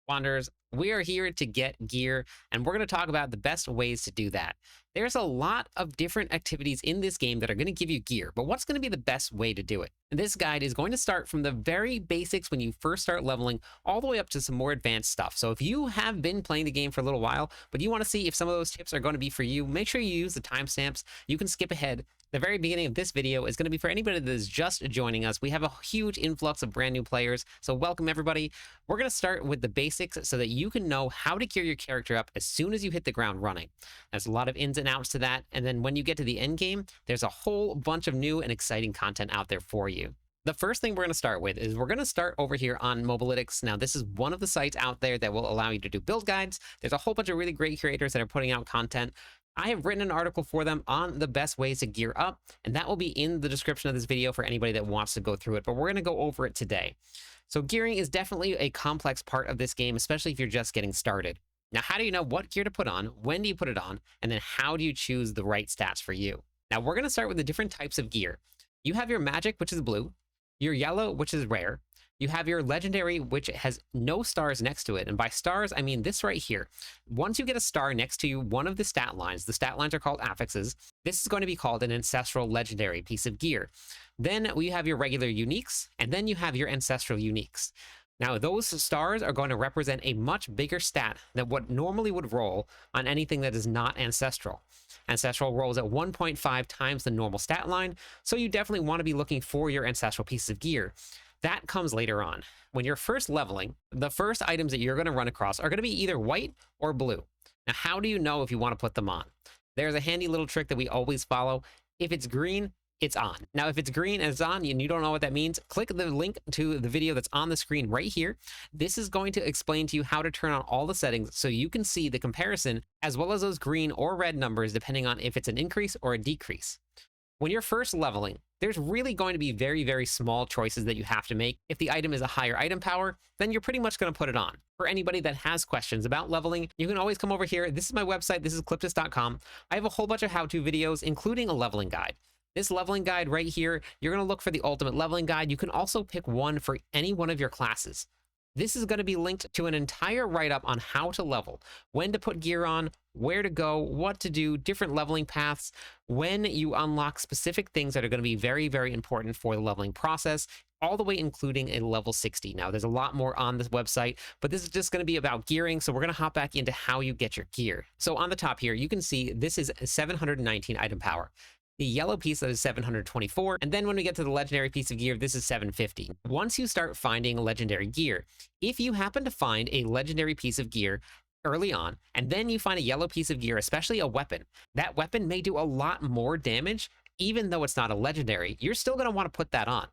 Wanderers, we are here to get gear, and we're going to talk about the best ways to do that. There's a lot of different activities in this game that are going to give you gear, but what's going to be the best way to do it? And this guide is going to start from the very basics when you first start leveling, all the way up to some more advanced stuff. So if you have been playing the game for a little while, but you want to see if some of those tips are going to be for you, make sure you use the timestamps. You can skip ahead. The very beginning of this video is going to be for anybody that is just joining us. We have a huge influx of brand new players, so welcome everybody. We're going to start with the basics so that you can know how to gear your character up as soon as you hit the ground running. There's a lot of ins and outs to that, and then when you get to the end game, there's a whole bunch of new and exciting content out there for you. The first thing we're going to start with is we're going to start over here on Mobalytics. Now, this is one of the sites out there that will allow you to do build guides. There's a whole bunch of really great creators that are putting out content. I have written an article for them on the best ways to gear up, and that will be in the description of this video for anybody that wants to go through it, but we're going to go over it today. So gearing is definitely a complex part of this game, especially if you're just getting started. Now, how do you know what gear to put on? When do you put it on? And then how do you choose the right stats for you? Now, we're going to start with the different types of gear. You have your magic, which is blue, your yellow, which is rare. You have your legendary, which has no stars next to it. And by stars, I mean this right here. Once you get a star next to you, one of the stat lines are called affixes. This is going to be called an ancestral legendary piece of gear. Then we have your regular uniques, and then you have your ancestral uniques. Now, those stars are going to represent a much bigger stat than what normally would roll on anything that is not ancestral. Ancestral rolls at 1.5 times the normal stat line, so you definitely want to be looking for your ancestral piece of gear. That comes later on. When you're first leveling, the first items that you're going to run across are going to be either white or blue. Now, how do you know if you want to put them on? There's a handy little trick that we always follow. If it's green, it's on. Now, if it's green and it's on and you don't know what that means, click the link to the video that's on the screen right here. This is going to explain to you how to turn on all the settings so you can see the comparison as well as those green or red numbers depending on if it's an increase or a decrease. When you're first leveling, there's really going to be very, very small choices that you have to make. If the item is a higher item power, then you're pretty much going to put it on. For anybody that has questions about leveling, you can always come over here. This is my website. This is cliptis.com. I have a whole bunch of how-to videos, including a leveling guide. This leveling guide right here, you're going to look for the ultimate leveling guide. You can also pick one for any one of your classes. This is going to be linked to an entire write-up on how to level, when to put gear on, where to go, what to do, different leveling paths, when you unlock specific things that are going to be very, very important for the leveling process, all the way including a level 60. Now, there's a lot more on this website, but this is just going to be about gearing, so we're going to hop back into how you get your gear. So on the top here, you can see this is 719 item power. The yellow piece that is 724, and then when we get to the legendary piece of gear, this is 750. Once you start finding legendary gear, if you happen to find a legendary piece of gear early on, and then you find a yellow piece of gear, especially a weapon, that weapon may do a lot more damage, even though it's not a legendary. You're still going to want to put that on.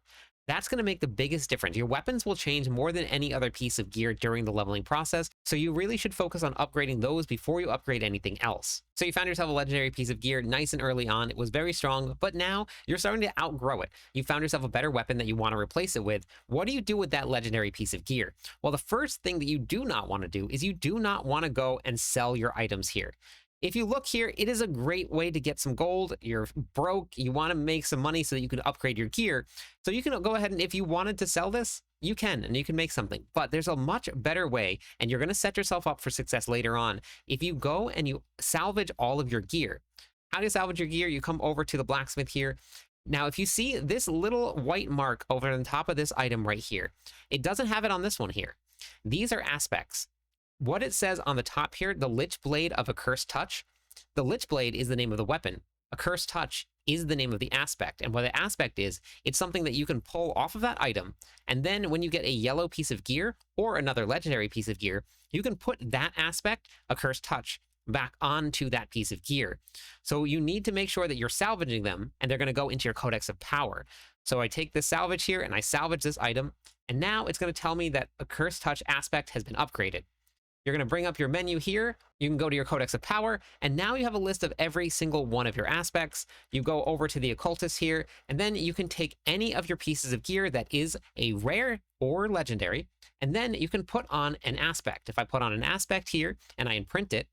That's going to make the biggest difference. Your weapons will change more than any other piece of gear during the leveling process, so you really should focus on upgrading those before you upgrade anything else. So you found yourself a legendary piece of gear nice and early on. It was very strong, but now you're starting to outgrow it. You found yourself a better weapon that you want to replace it with. What do you do with that legendary piece of gear? Well, the first thing that you do not want to do is you do not want to go and sell your items here. If you look here, it is a great way to get some gold. You're broke, you want to make some money so that you can upgrade your gear. So you can go ahead and if you wanted to sell this, you can, and you can make something. But there's a much better way, and you're going to set yourself up for success later on if you go and you salvage all of your gear. How do you salvage your gear? You come over to the blacksmith here. Now, if you see this little white mark over on the top of this item right here, it doesn't have it on this one here. These are aspects. What it says on the top here, the Lich Blade of a Cursed Touch. The Lich Blade is the name of the weapon. A Cursed Touch is the name of the aspect. And what the aspect is, it's something that you can pull off of that item. And then when you get a yellow piece of gear or another legendary piece of gear, you can put that aspect, a Cursed Touch, back onto that piece of gear. So you need to make sure that you're salvaging them, and they're going to go into your Codex of Power. So I take this salvage here, and I salvage this item, and now it's going to tell me that a Cursed Touch aspect has been upgraded. You're going to bring up your menu here. You can go to your Codex of Power, and now you have a list of every single one of your aspects. You go over to the occultist here, and then you can take any of your pieces of gear that is a rare or legendary, and then you can put on an aspect. If I put on an aspect here and I imprint it,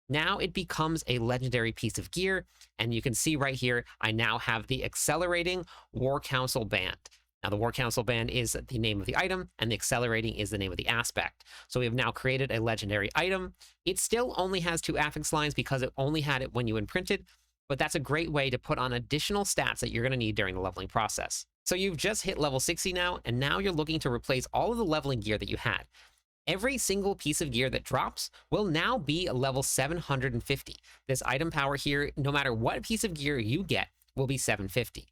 now it becomes a legendary piece of gear, and you can see right here, I now have the Accelerating War Council band. Now, the War Council band is the name of the item, and the Accelerating is the name of the aspect. So we have now created a legendary item. It still only has 2 affix lines because it only had it when you imprinted, but that's a great way to put on additional stats that you're going to need during the leveling process. So you've just hit level 60 now, and now you're looking to replace all of the leveling gear that you had. Every single piece of gear that drops will now be level 750. This item power here, no matter what piece of gear you get, will be 750.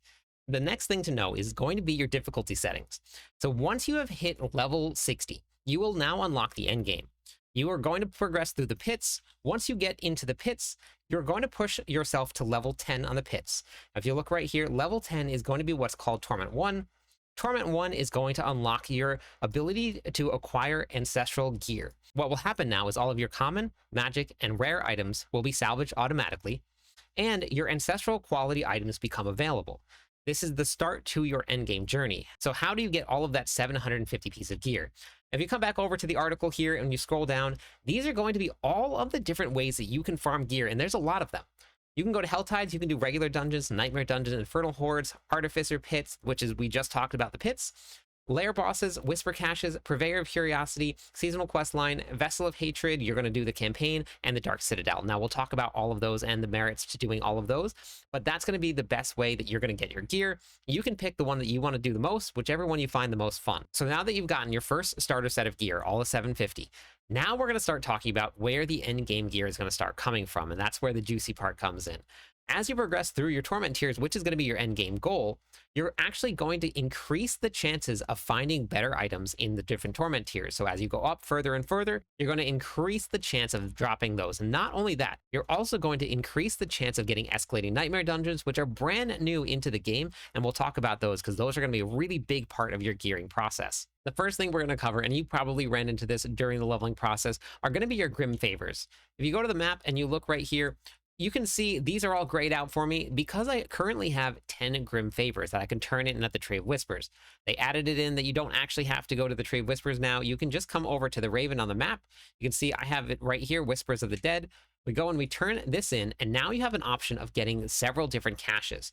The next thing to know is going to be your difficulty settings. So once you have hit level 60, you will now unlock the end game. You are going to progress through the pits. Once you get into the pits, you're going to push yourself to level 10 on the pits. If you look right here, level 10 is going to be what's called Torment 1. Torment 1 is going to unlock your ability to acquire ancestral gear. What will happen now is all of your common, magic, and rare items will be salvaged automatically, and your ancestral quality items become available. This is the start to your endgame journey. So how do you get all of that 750 piece of gear? If you come back over to the article here and you scroll down, these are going to be all of the different ways that you can farm gear, and there's a lot of them. You can go to HellTides, you can do regular dungeons, Nightmare Dungeons, Infernal Hordes, Artificer Pits, which is, we just talked about the pits, Lair Bosses, Whisper Caches, Purveyor of Curiosity, Seasonal Questline, Vessel of Hatred, you're going to do the campaign, and the Dark Citadel. Now, we'll talk about all of those and the merits to doing all of those, but that's going to be the best way that you're going to get your gear. You can pick the one that you want to do the most, whichever one you find the most fun. So now that you've gotten your first starter set of gear, all of 750, now we're going to start talking about where the end game gear is going to start coming from, and that's where the juicy part comes in. As you progress through your Torment tiers, which is going to be your end game goal, you're actually going to increase the chances of finding better items in the different Torment tiers. So as you go up further and further, you're going to increase the chance of dropping those. And not only that, you're also going to increase the chance of getting Escalating Nightmare Dungeons, which are brand new into the game. And we'll talk about those because those are going to be a really big part of your gearing process. The first thing we're going to cover, and you probably ran into this during the leveling process, are going to be your Grim Favors. If you go to the map and you look right here, you can see these are all grayed out for me because I currently have 10 Grim Favors that I can turn in at the Tree of Whispers. They added it in that you don't actually have to go to the Tree of Whispers now. You can just come over to the Raven on the map. You can see I have it right here, Whispers of the Dead. We go and we turn this in, and now you have an option of getting several different caches.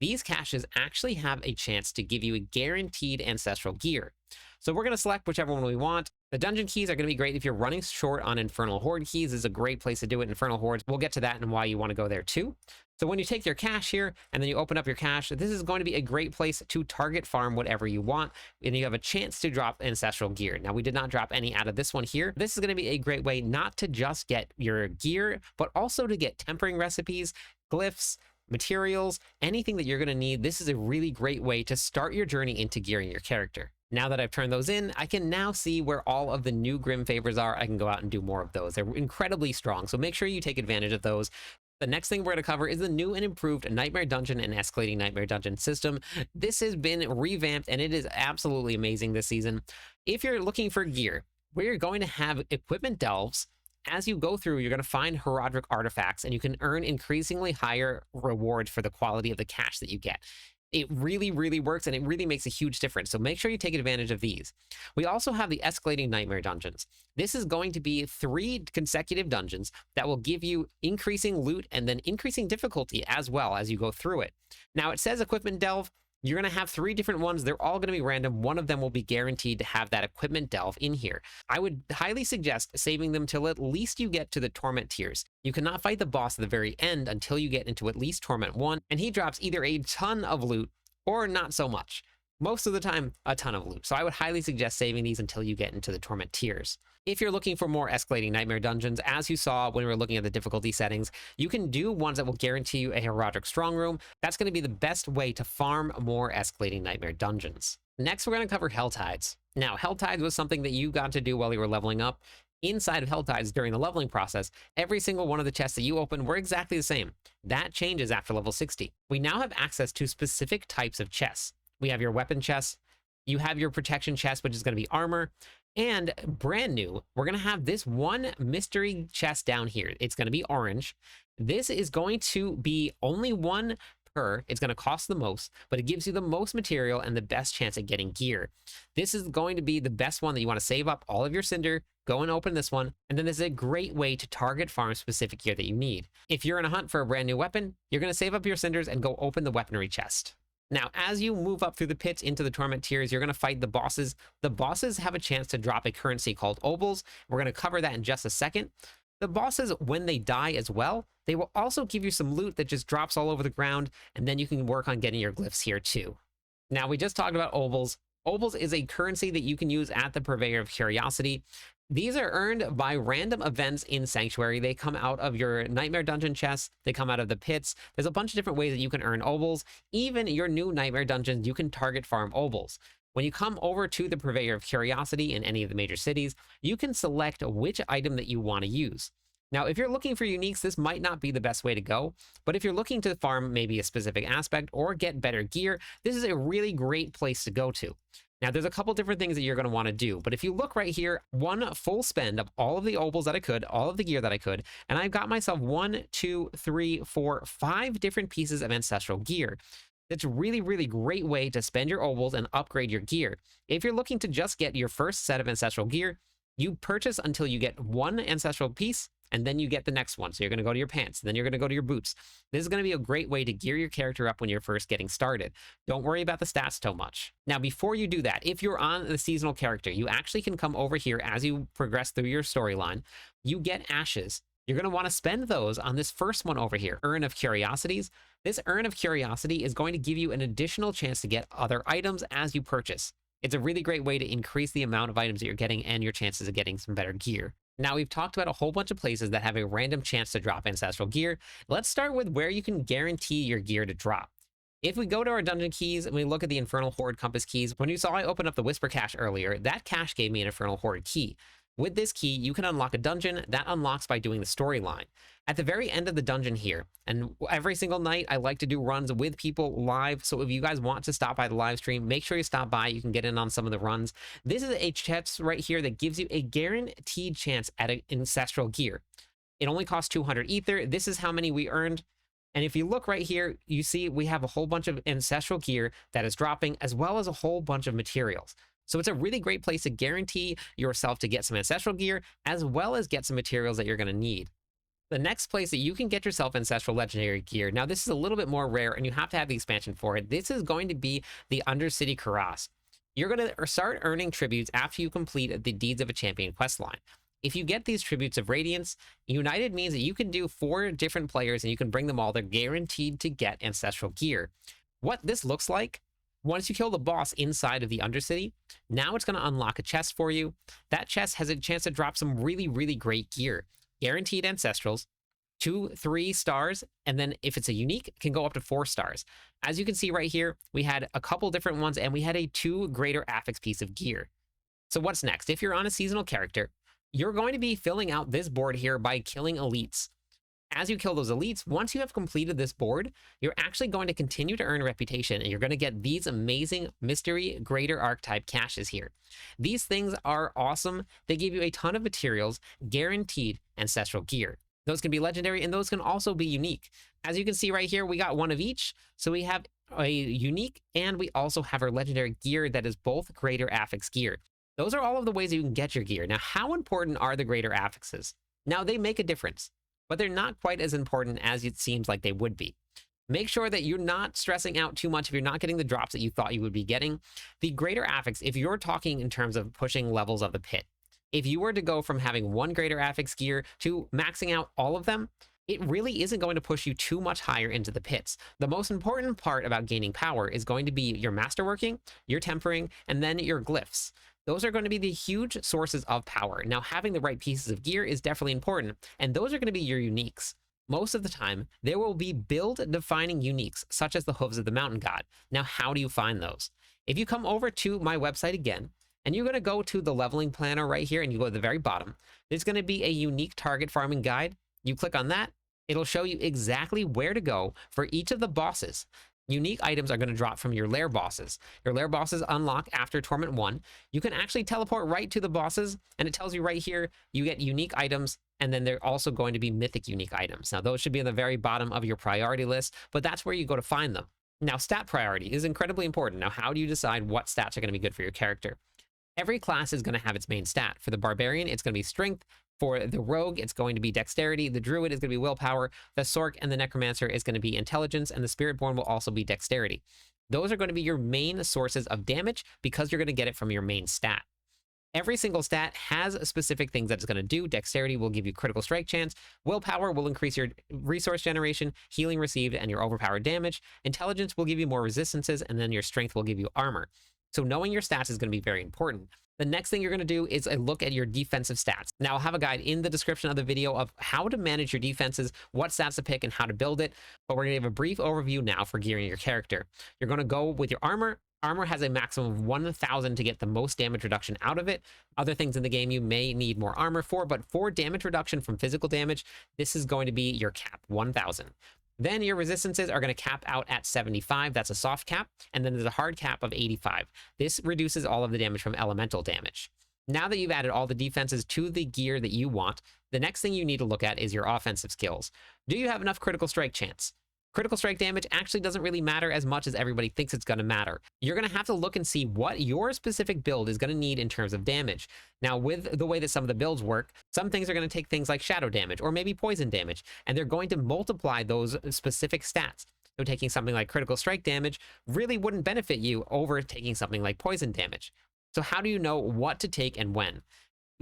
These caches actually have a chance to give you a guaranteed ancestral gear. So we're going to select whichever one we want. The dungeon keys are going to be great if you're running short on Infernal Horde keys. This is a great place to do it. Infernal Hordes, we'll get to that and why you want to go there too. So when you take your cache here and then you open up your cache, this is going to be a great place to target farm whatever you want, and you have a chance to drop ancestral gear. Now, we did not drop any out of this one here. This is going to be a great way not to just get your gear, but also to get tempering recipes, glyphs, materials, anything that you're going to need. This is a really great way to start your journey into gearing your character. Now that I've turned those in, I can now see where all of the new Grim Favors are. I can go out and do more of those. They're incredibly strong, so make sure you take advantage of those. The next thing we're going to cover is the new and improved Nightmare Dungeon and Escalating Nightmare Dungeon system. This has been revamped, and it is absolutely amazing this season. If you're looking for gear, we're going to have equipment delves. As you go through, you're going to find Herodic artifacts, and you can earn increasingly higher rewards for the quality of the cache that you get. It really, really works, and it really makes a huge difference. So make sure you take advantage of these. We also have the Escalating Nightmare Dungeons. This is going to be 3 consecutive dungeons that will give you increasing loot and then increasing difficulty as well as you go through it. Now, it says Equipment Delve. You're going to have 3 different ones. They're all going to be random. One of them will be guaranteed to have that equipment delve in here. I would highly suggest saving them till at least you get to the Torment tiers. You cannot fight the boss at the very end until you get into at least Torment 1, and he drops either a ton of loot or not so much. Most of the time, a ton of loot. So I would highly suggest saving these until you get into the Torment tiers. If you're looking for more Escalating Nightmare Dungeons, as you saw when we were looking at the difficulty settings, you can do ones that will guarantee you a Herodic Strong Room. That's going to be the best way to farm more Escalating Nightmare Dungeons. Next, we're going to cover HellTides. Now, HellTides was something that you got to do while you were leveling up. Inside of HellTides during the leveling process, every single one of the chests that you open were exactly the same. That changes after level 60. We now have access to specific types of chests. We have your weapon chest, you have your protection chest, which is going to be armor, and brand new, we're going to have this one mystery chest down here. It's going to be orange. This is going to be only 1 per. It's going to cost the most, but it gives you the most material and the best chance at getting gear. This is going to be the best one that you want to save up all of your cinder, go and open this one, and then this is a great way to target farm specific gear that you need. If you're in a hunt for a brand new weapon, you're going to save up your cinders and go open the weaponry chest. Now, as you move up through the pits into the Torment tiers, you're going to fight the bosses. The bosses have a chance to drop a currency called obols. We're going to cover that in just a second. The bosses, when they die as well, they will also give you some loot that just drops all over the ground, and then you can work on getting your glyphs here too. Now, we just talked about obols. Obols is a currency that you can use at the Purveyor of Curiosity. These are earned by random events in Sanctuary. They come out of your Nightmare Dungeon chests. They come out of the pits. There's a bunch of different ways that you can earn obols. Even your new Nightmare Dungeons, you can target farm obols. When you come over to the Purveyor of Curiosity in any of the major cities, you can select which item that you want to use. Now, if you're looking for uniques, this might not be the best way to go, but if you're looking to farm maybe a specific aspect or get better gear, this is a really great place to go to. Now, there's a couple different things that you're going to want to do, but if you look right here, one full spend of all of the obols that I could, all of the gear that I could, and I've got myself 1, 2, 3, 4, 5 different pieces of ancestral gear. That's a really, really great way to spend your obols and upgrade your gear. If you're looking to just get your first set of ancestral gear, you purchase until you get one ancestral piece, and then you get the next one. So you're going to go to your pants, then you're going to go to your boots. This is going to be a great way to gear your character up when you're first getting started. Don't worry about the stats so much. Now, before you do that, if you're on the seasonal character, you actually can come over here as you progress through your storyline. You get ashes. You're going to want to spend those on this first one over here, Urn of Curiosities. This Urn of Curiosity is going to give you an additional chance to get other items as you purchase. It's a really great way to increase the amount of items that you're getting and your chances of getting some better gear. Now, we've talked about a whole bunch of places that have a random chance to drop ancestral gear. Let's start with where you can guarantee your gear to drop. If we go to our dungeon keys and we look at the Infernal Horde compass keys, when you saw I opened up the Whisper cache earlier, that cache gave me an Infernal Horde key. With this key, you can unlock a dungeon that unlocks by doing the storyline. At the very end of the dungeon here, and every single night I like to do runs with people live, so if you guys want to stop by the live stream, make sure you stop by. You can get in on some of the runs. This is a chest right here that gives you a guaranteed chance at an ancestral gear. It only costs 200 ether. This is how many we earned. And if you look right here, you see we have a whole bunch of ancestral gear that is dropping, as well as a whole bunch of materials. So it's a really great place to guarantee yourself to get some ancestral gear, as well as get some materials that you're going to need. The next place that you can get yourself ancestral legendary gear, now this is a little bit more rare and you have to have the expansion for it. This is going to be the Undercity Karas. You're going to start earning tributes after you complete the Deeds of a Champion questline. If you get these tributes of Radiance, United means that you can do 4 different players and you can bring them all. They're guaranteed to get ancestral gear. What this looks like, once you kill the boss inside of the Undercity, now it's going to unlock a chest for you. That chest has a chance to drop some really, really great gear. Guaranteed ancestrals, 2, 3 stars, and then if it's a unique, it can go up to 4 stars. As you can see right here, we had a couple different ones, and we had a 2 Greater Affixes piece of gear. So what's next? If you're on a seasonal character, you're going to be filling out this board here by killing elites. As you kill those elites, once you have completed this board, you're actually going to continue to earn reputation, and you're going to get these amazing mystery greater archetype caches here. These things are awesome. They give you a ton of materials, guaranteed ancestral gear. Those can be legendary, and those can also be unique. As you can see right here, we got one of each. So we have a unique, and we also have our legendary gear that is both Greater Affixes gear. Those are all of the ways you can get your gear. Now, how important are the Greater Affixes? Now, they make a difference, but they're not quite as important as it seems like they would be. Make sure that you're not stressing out too much if you're not getting the drops that you thought you would be getting. The Greater Affixes, if you're talking in terms of pushing levels of the pit, if you were to go from having 1 Greater Affixes gear to maxing out all of them, it really isn't going to push you too much higher into the pits. The most important part about gaining power is going to be your masterworking, your tempering, and then your glyphs. Those are going to be the huge sources of power. Now, having the right pieces of gear is definitely important, and those are going to be your uniques. Most of the time, there will be build-defining uniques, such as the Hooves of the Mountain God. Now, how do you find those? If you come over to my website again, and you're going to go to the leveling planner right here, and you go to the very bottom, there's going to be a unique target farming guide. You click on that, it'll show you exactly where to go for each of the bosses. Unique items are going to drop from your lair bosses. Your lair bosses unlock after Torment 1. You can actually teleport right to the bosses, and it tells you right here, you get unique items, and then they're also going to be mythic unique items. Now, those should be on the very bottom of your priority list, but that's where you go to find them. Now, stat priority is incredibly important. Now, how do you decide what stats are going to be good for your character? Every class is going to have its main stat. For the Barbarian, it's going to be Strength. For the Rogue, it's going to be Dexterity. The Druid is going to be Willpower. The Sorc and the Necromancer is going to be Intelligence, and the Spiritborn will also be Dexterity. those are going to be your main sources of damage because you're going to get it from your main stat. Every single stat has specific things that it's going to do. Dexterity will give you critical strike chance. Willpower will increase your resource generation, healing received, and your overpowered damage. Intelligence will give you more resistances, and then your strength will give you armor. So knowing your stats is going to be very important. The next thing you're going to do is a look at your defensive stats. Now, I'll have a guide in the description of the video of how to manage your defenses, what stats to pick, and how to build it. But we're going to give a brief overview now for gearing your character. You're going to go with your armor. Armor has a maximum of 1,000 to get the most damage reduction out of it. Other things in the game you may need more armor for, but for damage reduction from physical damage, this is going to be your cap, 1,000. Then your resistances are going to cap out at 75. That's a soft cap. And then there's a hard cap of 85. This reduces all of the damage from elemental damage. Now that you've added all the defenses to the gear that you want, the next thing you need to look at is your offensive skills. Do you have enough critical strike chance? Critical strike damage actually doesn't really matter as much as everybody thinks it's going to matter. You're going to have to look and see what your specific build is going to need in terms of damage. Now, with the way that some of the builds work, some things are going to take things like shadow damage or maybe poison damage, and they're going to multiply those specific stats. So taking something like critical strike damage really wouldn't benefit you over taking something like poison damage. So how do you know what to take and when?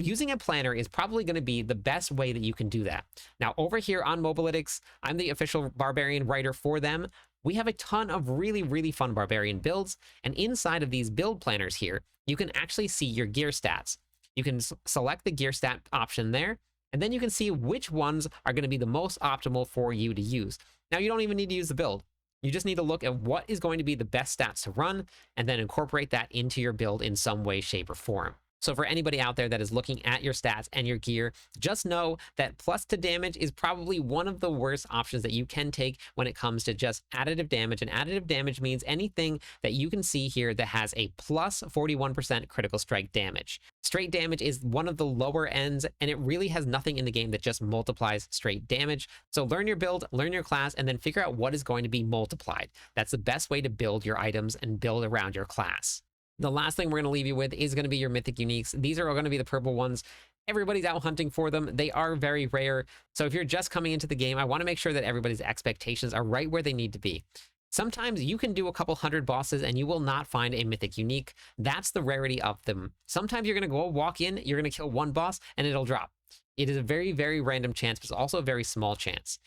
Using a planner is probably going to be the best way that you can do that. Now, over here on Mobalytics, I'm the official Barbarian writer for them. We have a ton of really, really fun Barbarian builds, and inside of these build planners here, you can actually see your gear stats. You can select the gear stat option there, and then you can see which ones are going to be the most optimal for you to use. Now, you don't even need to use the build. You just need to look at what is going to be the best stats to run, and then incorporate that into your build in some way, shape, or form. So for anybody out there that is looking at your stats and your gear, just know that plus to damage is probably one of the worst options that you can take when it comes to just additive damage. And additive damage means anything that you can see here that has a plus 41% critical strike damage. Straight damage is one of the lower ends, and it really has nothing in the game that just multiplies straight damage. So learn your build, learn your class, and then figure out what is going to be multiplied. That's the best way to build your items and build around your class. The last thing we're going to leave you with is going to be your Mythic Uniques. These are all going to be the purple ones. Everybody's out hunting for them. They are very rare. So if you're just coming into the game, I want to make sure that everybody's expectations are right where they need to be. Sometimes you can do a couple hundred bosses and you will not find a Mythic Unique. That's the rarity of them. Sometimes you're going to go walk in, you're going to kill one boss, and it'll drop. It is a very, very random chance, but it's also a very small chance.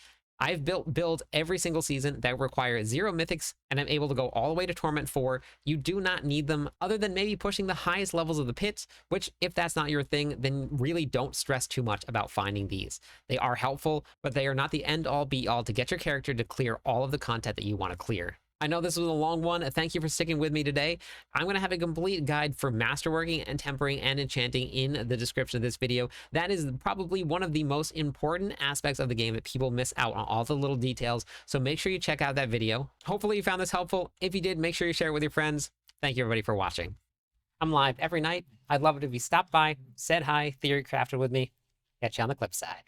I've built builds every single season that require 0 mythics, and I'm able to go all the way to Torment 4. You do not need them other than maybe pushing the highest levels of the pit, which if that's not your thing, then really don't stress too much about finding these. They are helpful, but they are not the end all be all to get your character to clear all of the content that you want to clear. I know this was a long one. Thank you for sticking with me today. I'm going to have a complete guide for masterworking and tempering and enchanting in the description of this video. That is probably one of the most important aspects of the game that people miss out on, all the little details. So make sure you check out that video. Hopefully you found this helpful. If you did, make sure you share it with your friends. Thank you everybody for watching. I'm live every night. I'd love it if you stopped by, said hi, theory crafted with me. Catch you on the clip side.